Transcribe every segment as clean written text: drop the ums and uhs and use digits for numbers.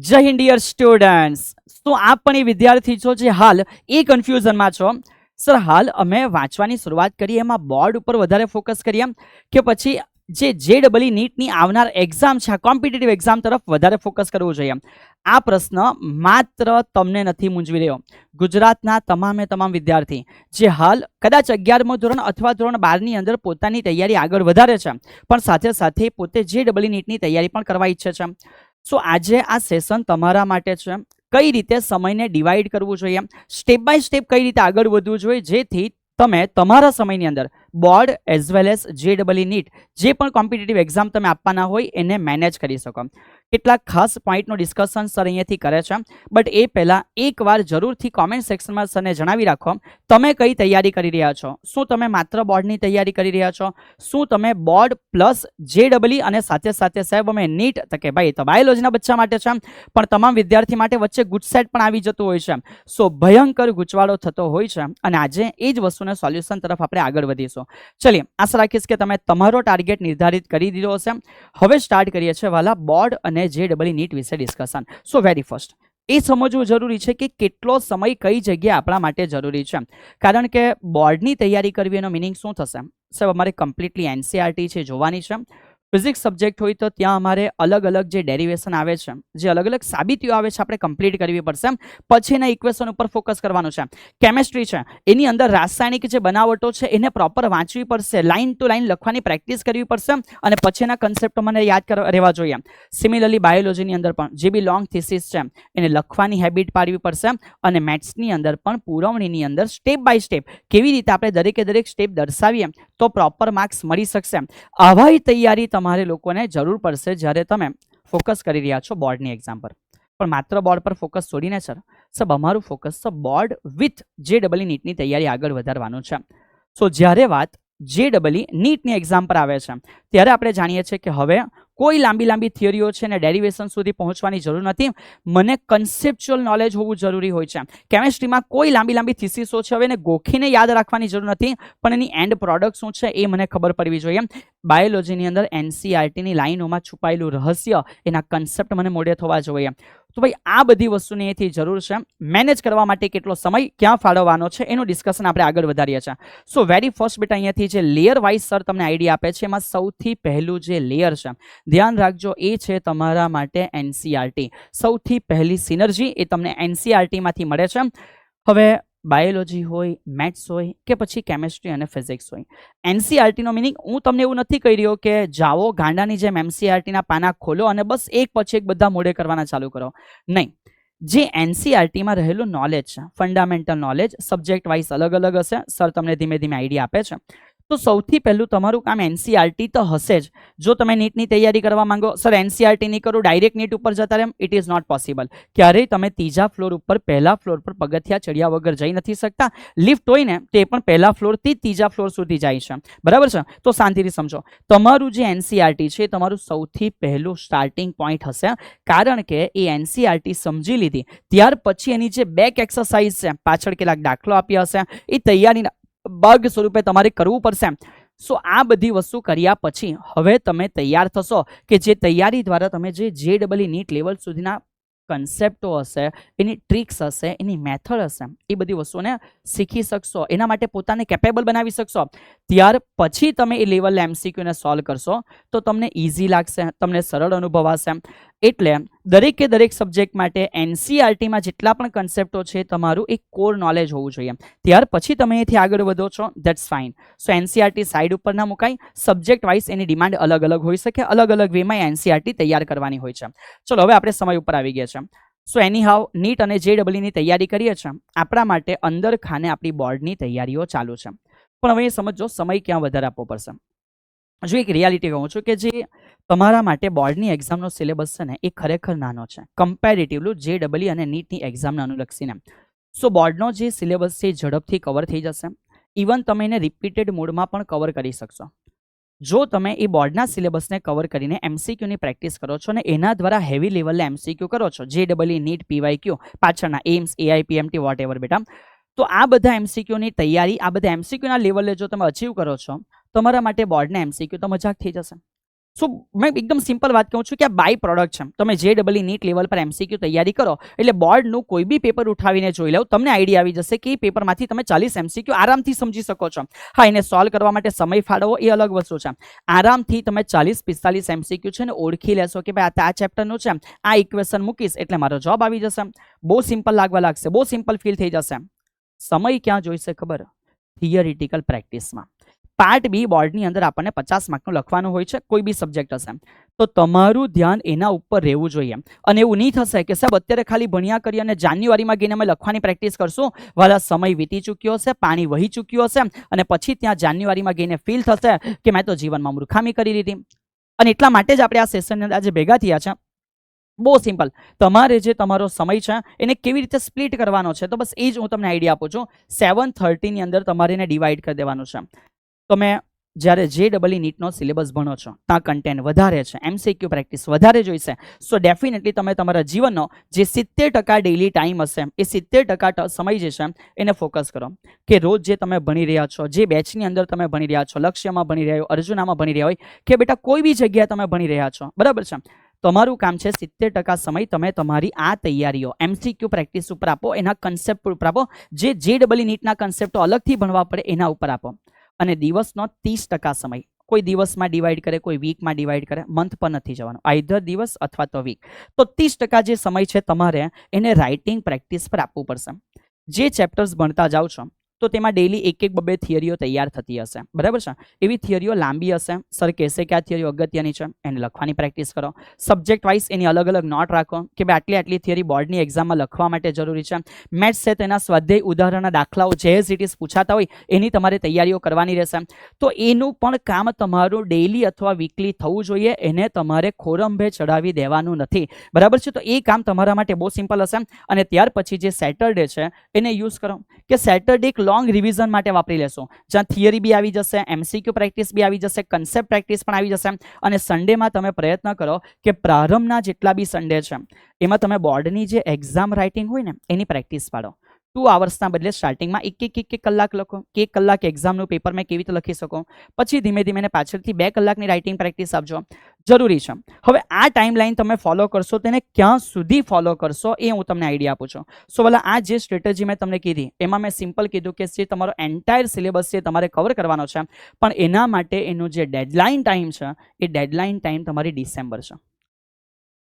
જય Hind dear students. તો આપ પણ એ વિદ્યાર્થી છો જે હાલ એ કન્ફ્યુઝનમાં છો. સર, હાલ અમે વાંચવાની શરૂઆત કરી એમાં બોર્ડ ઉપર વધારે ફોકસ કરીએ કે પછી જે ડબલઈ નીટની આવનાર એક્ઝામ છે, કોમ્પિટિટિવ એક્ઝામ તરફ વધારે ફોકસ કરવું જોઈએ? આ પ્રશ્ન માત્ર તમને નથી મૂંઝવી રહ્યો. ગુજરાતના તમામ વિદ્યાર્થી જે હાલ કદાચ 11મું ધોરણ અથવા ધોરણ 12ની અંદર પોતાની તૈયારી આગળ વધારે છે, પણ સાથે સાથે પોતે જે ડબલઈ નીટની તૈયારી પણ કરવા ઈચ્છે છે. સો આજે આ સેશન તમારા માટે છે. કઈ રીતે સમયને ડિવાઈડ કરવું જોઈએ, સ્ટેપ બાય સ્ટેપ કઈ રીતે આગળ વધવું જોઈએ, જેથી તમે તમારા સમયની અંદર બોર્ડ એઝ વેલ એઝ જે ડબલઈ નીટ જે પણ કોમ્પિટિટિવ એક્ઝામ તમે આપવાના હોય એને મેનેજ કરી શકો. કેટલાક ખાસ પોઈન્ટનું ડિસ્કશન સર અહીંયાથી કરે છે, બટ એ પહેલાં એકવાર જરૂરથી કોમેન્ટ સેક્શનમાં સરને જણાવી રાખો તમે કઈ તૈયારી કરી રહ્યા છો. શું તમે માત્ર બોર્ડની તૈયારી કરી રહ્યા છો? શું તમે બોર્ડ પ્લસ જે ડબલઈ અને સાથે સાથે સાહેબ અમે નીટ તો કે ભાઈ તો બાયોલોજીના બચ્ચા માટે છે, પણ તમામ વિદ્યાર્થી માટે વચ્ચે ગુજસેટ પણ આવી જતું હોય છે. સો ભયંકર ગૂંચવાડો થતો હોય છે અને આજે એ જ વસ્તુના સોલ્યુશન તરફ આપણે આગળ વધીશું. ચલીએ, આશા રાખીશ કે તમે તમારો ટાર્ગેટ નિર્ધારિત કરી દીધો હશે. હવે સ્ટાર્ટ કરીએ છીએ વાલા બોર્ડ અને જે ડબલઈ નીટ વિશે ડિસ્કશન. સો વેરી ફર્સ્ટ એ સમજવું જરૂરી છે કે કેટલો સમય કઈ જગ્યાએ આપણા માટે જરૂરી છે. કારણ કે બોર્ડની તૈયારી કરવી એનો મિનિંગ શું થશે? સાહેબ, અમારે કમ્પ્લીટલી એનસીઆરટી છે જોવાની છે. ફિઝિક્સ સબ્જેક્ટ હોય તો ત્યાં અમારે અલગ અલગ જે ડેરિવેશન આવે છે, જે અલગ અલગ સાબિતીઓ આવે છે, આપણે કમ્પ્લીટ કરવી પડશે. પછી એના ઇક્વેશન ઉપર ફોકસ કરવાનું છે. કેમેસ્ટ્રી છે, એની અંદર રાસાયણિક જે બનાવટો છે એને પ્રોપર વાંચવી પડશે, લાઇન ટુ લાઇન લખવાની પ્રેક્ટિસ કરવી પડશે અને પછી એના કન્સેપ્ટો મને યાદ રહેવા જોઈએ. સિમિલરલી બાયોલોજીની અંદર પણ જે બી લોંગ થીસીસ છે એને લખવાની હેબિટ પાડવી પડશે અને મેથ્સની અંદર પણ પુરવણીની અંદર સ્ટેપ બાય સ્ટેપ કેવી રીતે આપણે દરેક સ્ટેપ દર્શાવીએ તો પ્રોપર માર્ક્સ મળી શકશે. આવા તૈયારી તમારે લોકોને જરૂર પડશે જ્યારે તમે ફોકસ કરી રહ્યા છો બોર્ડની એક્ઝામ પર. પણ માત્ર બોર્ડ પર ફોકસ છોડીને સબ અમારું ફોકસ બોર્ડ વિથ જે ડબલઈ નીટની તૈયારી આગળ વધારવાનું છે. સો જ્યારે વાત જે ડબલઈ નીટની એક્ઝામ પર આવે છે ત્યારે આપણે જાણીએ છીએ કે હવે કોઈ લાંબી થિયરીઓ છે ને ડેરિવેશન સુધી પહોંચવાની જરૂર નથી. મને કન્સેપ્ચ્યુઅલ નોલેજ હોવું જરૂરી હોય છે. કેમેસ્ટ્રીમાં કોઈ લાંબી થીસીસો છે હવે એને ગોખીને યાદ રાખવાની જરૂર નથી, પણ એની એન્ડ પ્રોડક્ટ શું છે એ મને ખબર પડવી જોઈએ. બાયોલોજીની અંદર એનસીઆરટીની લાઈનોમાં છુપાયેલું રહસ્ય, એના કન્સેપ્ટ મને મોઢે થવા જોઈએ. તો ભાઈ આ બધી વસ્તુની અહીંથી જરૂર છે. મેનેજ કરવા માટે કેટલો સમય ક્યાં ફાળવવાનો છે એનું ડિસ્કશન આપણે આગળ વધારીએ છીએ. સો વેરી ફર્સ્ટ બેટા અહીંયાથી જે લેયર વાઇઝ સર તમને આઈડિયા આપે છે એમાં સૌથી પહેલું જે લેયર છે ધ્યાન રાખજો એ છે તમારા માટે એનસીઆરટી. સૌથી પહેલી સિનર્જી એ તમને એનસીઆરટીમાંથી મળે છે. હવે બાયોલોજી હોય, મેથ્સ હોય કે પછી કેમેસ્ટ્રી અને ફિઝિક્સ હોય, એનસીઆરટીનો મિનિંગ હું તમને એવું નથી કહી રહ્યો કે જાઓ ગાંડાની જેમ એનસીઆરટીના પાના ખોલો અને બસ એક પછી એક બધા મોઢે કરવાના ચાલુ કરો. નહીં, જે એનસીઆરટીમાં રહેલું નોલેજ છે, ફંડામેન્ટલ નોલેજ, સબ્જેક્ટ વાઇઝ અલગ અલગ હશે. સર તમને ધીમે આઈડિયા આપે છે. તો સૌથી પહેલું તમારું કામ એનસીઆરટી તો હશે જ. જો તમે નીટની તૈયારી કરવા માંગો, સર એનસીઆરટી નહીં કરો ડાયરેક્ટ નીટ ઉપર જતા રહે, ઇટ ઇઝ નોટ પોસિબલ. ક્યારેય તમે ત્રીજા ફ્લોર ઉપર પહેલા ફ્લોર પર પગથિયા ચડ્યા વગર જઈ નથી શકતા. લિફ્ટ હોય ને તે પણ પહેલા ફ્લોરથી ત્રીજા ફ્લોર સુધી જાય છે, બરાબર છે? તો શાંતિથી સમજો, તમારું જે એનસીઆરટી છે તમારું સૌથી પહેલું સ્ટાર્ટિંગ પોઈન્ટ હશે. કારણ કે એ એનસીઆરટી સમજી લીધી ત્યાર પછી એની જે બેક એક્સરસાઇઝ છે, પાછળ કેટલાક દાખલો આપ્યા હશે, એ તૈયારીના ભાગ સ્વરૂપે તમારે કરવું પડશે. સો આ બધી વસ્તુ કર્યા પછી હવે તમે તૈયાર થશો કે જે તૈયારી દ્વારા તમે જે ડબલઈ નીટ લેવલ સુધીના કન્સેપ્ટો હશે, એની ટ્રિક્સ હશે, એની મેથડ હશે, એ બધી વસ્તુઓને શીખી શકશો, એના માટે પોતાને કેપેબલ બનાવી શકશો. ત્યાર પછી તમે એ લેવલ એમસીક્યુને સોલ્વ કરશો તો તમને ઇઝી લાગશે, તમને સરળ અનુભવાશે. એટલે દરેક સબ્જેક્ટ માટે એનસીઆરટીમાં જેટલા પણ કન્સેપ્ટો છે તમારું એક કોર નોલેજ હોવું જોઈએ. ત્યાર પછી તમે અહીંથી આગળ વધો છો, that's fine. So NCERT side ઉપર ના મુકાય. સબ્જેક્ટ વાઇઝ એની ડિમાન્ડ અલગ હોઈ શકે, અલગ વેમાં એનસીઆરટી તૈયાર કરવાની હોય છે. ચલો હવે આપણે સમય ઉપર આવી ગયા છે. સો એની હાવ નીટ અને જે ડબલઈની તૈયારી કરીએ છીએ, આપણા માટે અંદર ખાને આપણી બોર્ડની તૈયારીઓ ચાલુ છે. પણ હવે સમજો સમય ક્યાં વધારે આપવો પડશે. જો એક રિયાલિટી કહું છું કે જે તમારા માટે બોર્ડની એક્ઝામનો સિલેબસ છે ને એ ખરેખર નાનો છે કમ્પેરેટિવલી જે ડબલઈ અને નીટની એક્ઝામને અનુલક્ષીને. સો બોર્ડનો જે સિલેબસ છે એ ઝડપથી કવર થઈ જશે. ઇવન તમે એને રિપીટેડ મોડમાં પણ કવર કરી શકશો. જો તમે એ બોર્ડના સિલેબસને કવર કરીને એમસીક્યુની પ્રેક્ટિસ કરો છો અને એના દ્વારા હેવી લેવલે એમસીક્યુ કરો છો, જે ડબલઈ, નીટ, પીવાયક્યુ, પાછળના એમ્સ, એઆઈપીએમટી, વોટ એવર બેટા, તો આ બધા એમસીક્યુની તૈયારી, આ બધા એમસીક્યુના લેવલે જો તમે અચીવ કરો છો, તમારા માટે બોર્ડના એમસીક્યુ તો મજાક થઈ જશે. સો મેં એકદમ સિમ્પલ વાત કહું છું કે આ બાય પ્રોડક્ટ છે. તમે JEE નીટ લેવલ પર MCQ તૈયારી કરો એટલે બોર્ડનું કોઈ બી પેપર ઉઠાવીને જોઈ લો, તમને આઈડિયા આવી જશે કે એ પેપરમાંથી તમે 40 MCQ આરામથી સમજી શકો છો. હા, એને સોલ્વ કરવા માટે સમય ફાળવવો એ અલગ વસ્તુ છે. આરામથી તમે 40-45 MCQ છે ને ઓળખી લેશો કે ભાઈ આ ચેપ્ટરનું છે, આ ઇક્વેશન મૂકીશ એટલે મારો જવાબ આવી જશે. બહુ સિમ્પલ લાગવા લાગશે, બહુ સિમ્પલ ફીલ થઈ જશે. સમય ક્યાં જોઈશે ખબર? થિયરિટિકલ પ્રેક્ટિસમાં. પાર્ટ બી બોર્ડની અંદર આપણને 50 માર્કનું લખવાનું હોય છે, કોઈ બી સબ્જેક્ટ હશે, તો તમારું ધ્યાન એના ઉપર રહેવું જોઈએ. અને એવું નહીં થશે કે સાહેબ અત્યારે ખાલી ભણ્યા કરી અને જાન્યુઆરીમાં ગઈને અમે લખવાની પ્રેક્ટિસ કરશું, વાલા સમય વીતી ચૂક્યો હશે, પાણી વહી ચૂક્યું હશે, અને પછી ત્યાં જાન્યુઆરીમાં ગઈને ફીલ થશે કે મેં તો જીવનમાં મૂર્ખામી કરી લીધી. અને એટલા માટે જ આપણે આ સેશનની અંદર આજે ભેગા થયા છે. બહુ સિમ્પલ, તમારે જે તમારો સમય છે એને કેવી રીતે સ્પ્લિટ કરવાનો છે, તો બસ એ જ હું તમને આઈડિયા આપું છું. 7:30 ની અંદર તમારે એને ડિવાઈડ કરી દેવાનું છે. તમે જ્યારે JEE નીટનો સિલેબસ ભણો છો ત્યાં કન્ટેન્ટ વધારે છે, MCQ પ્રેક્ટિસ વધારે જોઈશે, સો ડેફિનેટલી તમે તમારા જીવનનો જે 70% ડેઇલી ટાઈમ હશે એ 70% સમય જે છે એને ફોકસ કરો. કે રોજ જે તમે ભણી રહ્યા છો, જે બેચની અંદર તમે ભણી રહ્યા છો, લક્ષ્યમાં ભણી રહ્યા હોય, અર્જુનામાં ભણી રહ્યા હોય, કે બેટા કોઈ બી જગ્યાએ તમે ભણી રહ્યા છો, બરાબર છે, તમારું કામ છે 70% સમય તમે તમારી આ તૈયારીઓ MCQ પ્રેક્ટિસ ઉપર આપો, એના કન્સેપ્ટ ઉપર આપો. જે JEE નીટના કન્સેપ્ટો અલગથી ભણવા પડે એના ઉપર આપો. અને દિવસનો 30% સમય, કોઈ દિવસમાં ડિવાઈડ કરે, કોઈ વીકમાં ડિવાઈડ કરે, મંથ પર નથી જવાનું, આઈધર દિવસ અથવા તો વીક. તો 30% જે સમય છે તમારે એને રાઇટિંગ પ્રેક્ટિસ પર આપવું પડશે. જે ચેપ્ટર્સ ભણતા જાઓ છો તો તેમાં ડેઇલી 1-2 થિયરીઓ તૈયાર થતી હશે, બરાબર છે. એવી થિયરીઓ લાંબી હશે, સર કહેશે કે આ થિયરીઓ અગત્યની છે, એને લખવાની પ્રેક્ટિસ કરો. સબ્જેક્ટ વાઇઝ એની અલગ અલગ નોટ રાખો કે ભાઈ આટલી થિયરી બોર્ડની એક્ઝામમાં લખવા માટે જરૂરી છે. મેથ્સ છે તેના સ્વાધ્યાય ઉદાહરણના દાખલાઓ જે ઇટ પૂછાતા હોય એની તમારે તૈયારીઓ કરવાની રહેશે. તો એનું પણ કામ તમારું ડેઇલી અથવા વીકલી થવું જોઈએ, એને તમારે ખોરંભે ચડાવી દેવાનું નથી, બરાબર છે. તો એ કામ તમારા માટે બહુ સિમ્પલ હશે. અને ત્યાર પછી જે સેટરડે છે એને યુઝ કરો કે સેટરડે એક લોંગ રિવિઝન માટે વાપરી લેશો, જ્યાં થિયરી બી આવી જશે, MCQ પ્રેક્ટિસ બી આવી જશે, કન્સેપ્ટ પ્રેક્ટિસ પણ આવી જશે. અને સન્ડેમાં તમે પ્રયત્ન કરો કે પ્રારંભના જેટલા બી સન્ડે છે એમાં તમે બોર્ડની જે એક્ઝામ રાઇટિંગ હોય ને એની પ્રેક્ટિસ પાડો. 2 અવર્સના બદલે સ્ટાર્ટિંગમાં એક કલાક લખો કે 1 કલાક એક્ઝામનું પેપર મેં કેવી રીતે લખી શકો, પછી ધીમે ધીમે પાછળથી 2 કલાકની રાઇટિંગ પ્રેક્ટિસ આપજો, જરૂરી છે. હવે આ ટાઈમલાઈન તમે ફોલો કરશો, તેને ક્યાં સુધી ફોલો કરશો એ હું તમને આઈડિયા આપું છું. સો ભલા આ જે સ્ટ્રેટેજી મેં તમને કીધી એમાં મેં સિમ્પલ કીધું કે જે તમારો એન્ટાયર સિલેબસ છે તમારે કવર કરવાનો છે, પણ એના માટે એનું જે ડેડલાઇન ટાઈમ છે એ ડેડલાઇન ટાઈમ તમારી ડિસેમ્બર છે.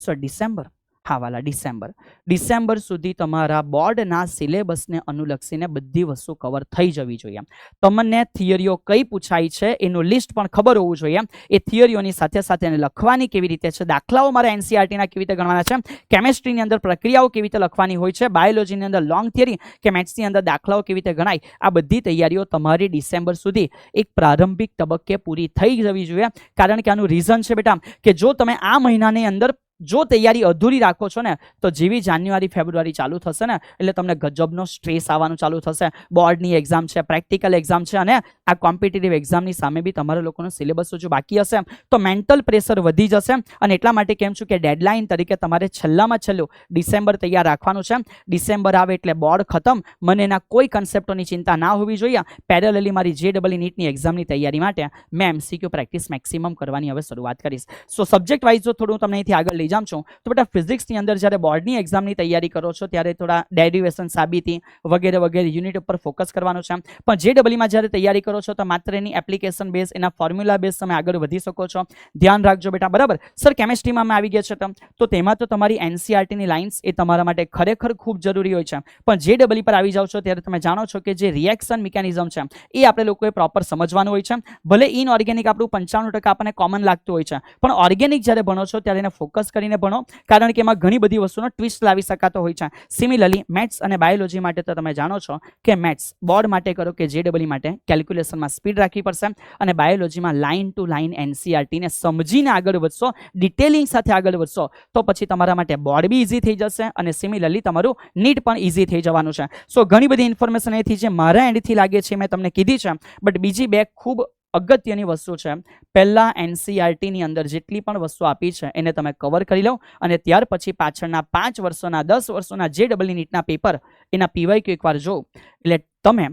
સો ડિસેમ્બર, હા વાલા ડિસેમ્બર સુધી તમારા બોર્ડના સિલેબસને અનુલક્ષીને બધી વસ્તુ કવર થઈ જવી જોઈએ. તમને થિયરીઓ કઈ પૂછાય છે એનું લિસ્ટ પણ ખબર હોવું જોઈએ. એ થિયરીઓની સાથે સાથે એને લખવાની કેવી રીતે છે, દાખલાઓ મારા NCERTના કેવી રીતે ગણવાના છે, કેમેસ્ટ્રીની અંદર પ્રક્રિયાઓ કેવી રીતે લખવાની હોય છે, બાયોલોજીની અંદર લોંગ થિયરી કે મેથ્સની અંદર દાખલાઓ કેવી રીતે ગણાય, આ બધી તૈયારીઓ તમારી ડિસેમ્બર સુધી એક પ્રારંભિક તબક્કે પૂરી થઈ જવી જોઈએ. કારણ કે આનું રીઝન છે બેટા કે જો તમે આ મહિનાની અંદર જો તૈયારી અધૂરી રાખો છો ને તો જેવી જાન્યુઆરી ફેબ્રુઆરી ચાલુ થશે ને એટલે તમને ગજબનો સ્ટ્રેસ આવવાનું ચાલુ થશે. બોર્ડની એક્ઝામ છે, પ્રેક્ટિકલ એક્ઝામ છે, અને આ કોમ્પિટિટિવ એક્ઝામની સામે બી તમારા લોકોનો સિલેબસ જો બાકી હશે તો મેન્ટલ પ્રેશર વધી જશે. અને એટલા માટે કેમ છું કે ડેડલાઇન તરીકે તમારે છેલ્લામાં છેલ્લું ડિસેમ્બર તૈયાર રાખવાનું છે. ડિસેમ્બર આવે એટલે બોર્ડ ખતમ, મને એના કોઈ કન્સેપ્ટોની ચિંતા ના હોવી જોઈએ. પેરેલલી મારી JEE નીટની એક્ઝામની તૈયારી માટે મેં MCQ પ્રેક્ટિસ મેક્સિમમ કરવાની હવે શરૂઆત કરીશ. સો સબ્જેક્ટ વાઇઝ જો થોડું તમને અહીંથી આગળ જામ છું તો બેટા ફિઝિક્સની અંદર જ્યારે બોર્ડની એક્ઝામની તૈયારી કરો છો ત્યારે થોડા ડેરિવેશન, સાબિતી વગેરે વગેરે યુનિટ ઉપર ફોકસ કરવાનું છે. પણ JEEમાં જ્યારે તૈયારી કરો છો તો માત્ર એની એપ્લિકેશન બેઝ, એના ફોર્મ્યુલા બેઝ તમે આગળ વધી શકો છો. ધ્યાન રાખજો બેટા, બરાબર. સર કેમેસ્ટ્રીમાં અમે આવી ગયા છે તો તેમાં તો તમારી NCERTની લાઇન્સ એ તમારા માટે ખરેખર ખૂબ જરૂરી હોય છે. પણ JEE પર આવી જાઓ છો ત્યારે તમે જાણો છો કે જે રિએક્શન મિકેનિઝમ છે એ આપણે લોકોએ પ્રોપર સમજવાનું હોય છે. ભલે ઇનઓર્ગેનિક આપણું 95% આપણને કોમન લાગતું હોય છે, પણ ઓર્ગેનિક જ્યારે ભણો છો ત્યારે એને ફોકસ કરીને ભણો, કારણ કે એમાં ઘણી બધી વસ્તુનો ટ્વિસ્ટ લાવી શકાતો હોય છે. સિમિલરલી મેથ્સ અને બાયોલોજી માટે તો તમે જાણો છો કે મેથ્સ બોર્ડ માટે કરો કે JEE માટે કેલ્ક્યુલેશનમાં સ્પીડ રાખવી પડશે, અને બાયોલોજીમાં લાઇન ટુ લાઇન NCERTને સમજીને આગળ વધશો, ડિટેલિંગ સાથે આગળ વધશો તો પછી તમારા માટે બોર્ડ બી ઇઝી થઈ જશે અને સિમિલરલી તમારું નીટ પણ ઇઝી થઈ જવાનું છે. સો ઘણી બધી ઇન્ફોર્મેશન અહીંથી જે મારા એન્ડથી લાગે છે મેં તમને કીધી છે, બટ બીજી બે ખૂબ અગત્યની વસ્તુ છે. પહેલા NCERTની અંદર જેટલી પણ વસ્તુ આપી છે એને તમે કવર કરી લો, અને ત્યાર પછી પાછળના 5 વર્ષોના 10 વર્ષોના JEE નીટના પેપર એના PYQ એકવાર જો એટલે તમે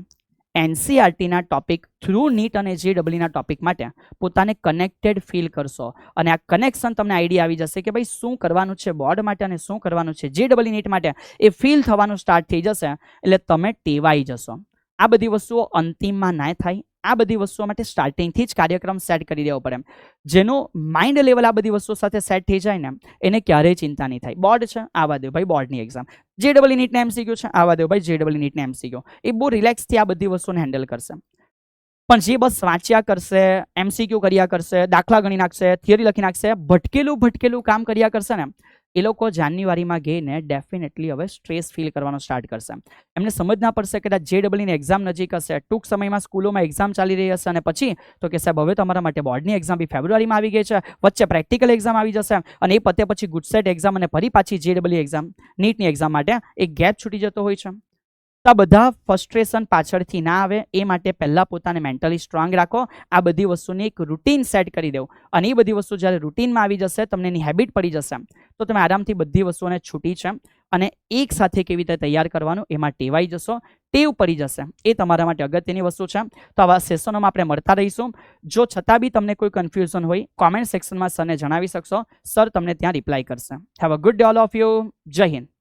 એનસીઆરટીના ટોપિક થ્રુ નીટ અને જેડબલઈના ટોપિક માટે પોતાને કનેક્ટેડ ફીલ કરશો અને આ કનેક્શન તમને આઈડિયા આવી જશે કે ભાઈ શું કરવાનું છે બોર્ડ માટે અને શું કરવાનું છે જેડબલઈ નીટ માટે એ ફીલ થવાનું સ્ટાર્ટ થઈ જશે એટલે તમે ટેવાઈ જશો. આ બધી વસ્તુઓ અંતિમમાં ના થાય. આ બધી વસ્તુઓ માટે સ્ટાર્ટિંગથી જ કાર્યક્રમ સેટ કરી દેવો પડે. જેનો માઇન્ડ લેવલ આ બધી વસ્તુઓ સાથે સેટ થઈ જાય ને એને ક્યારેય ચિંતા નહીં થાય. બોર્ડ છે આવા દો ભાઈ, બોર્ડની એક્ઝામ. જેડબલઈ નીટના એમસીક્યુ છે આવા દો ભાઈ, જેડબલઈ નીટના એમસીક્યુ. એ બહુ રિલેક્સથી આ બધી વસ્તુને હેન્ડલ કરશે. પણ જે બસ વાંચ્યા કરશે, એમસીક્યુ કર્યા કરશે, દાખલા ગણી નાખશે, થિયરી લખી નાખશે, ભટકેલું કામ કર્યા કરશે ને એ લોકો જાન્યુઆરીમાં ગઈને ડેફિનેટલી હવે સ્ટ્રેસ ફીલ કરવાનો સ્ટાર્ટ કરશે. એમને સમજ ના પડશે કે જેડબલઈની એક્ઝામ નજીક હશે, ટૂંક સમયમાં સ્કૂલોમાં એક્ઝામ ચાલી રહી હશે અને પછી તો કે સાહેબ હવે તમારા માટે બોર્ડની એક્ઝામ બી ફેબ્રુઆરીમાં આવી ગઈ છે, વચ્ચે પ્રેક્ટિકલ એક્ઝામ આવી જશે અને એ પતે પછી ગુડસેટ એક્ઝામ અને ફરી પાછી જેડબલઈ એક્ઝામ, નીટની એક્ઝામ માટે એક ગેપ છૂટી જતો હોય છે. તો આ બધા ફ્રસ્ટ્રેશન પાછળથી ના આવે એ માટે પહેલાં પોતાને મેન્ટલી સ્ટ્રોંગ રાખો. આ બધી વસ્તુની એક રૂટીન સેટ કરી દેવું અને એ બધી વસ્તુ જ્યારે રૂટીનમાં આવી જશે, તમને એની હેબિટ પડી જશે તો તમે આરામથી બધી વસ્તુઓને છૂટી છે અને એક સાથે કેવી રીતે તૈયાર કરવાનું એમાં ટેવાઈ જશો, ટેવ પડી જશે. એ તમારા માટે અગત્યની વસ્તુ છે. તો આવા સેશનોમાં આપણે મળતા રહીશું. જો છતાં બી તમને કોઈ કન્ફ્યુઝન હોય કોમેન્ટ સેક્શનમાં સરને જણાવી શકશો. સર તમને ત્યાં રિપ્લાય કરશે. Have a good day all of you. જય હિન્દ.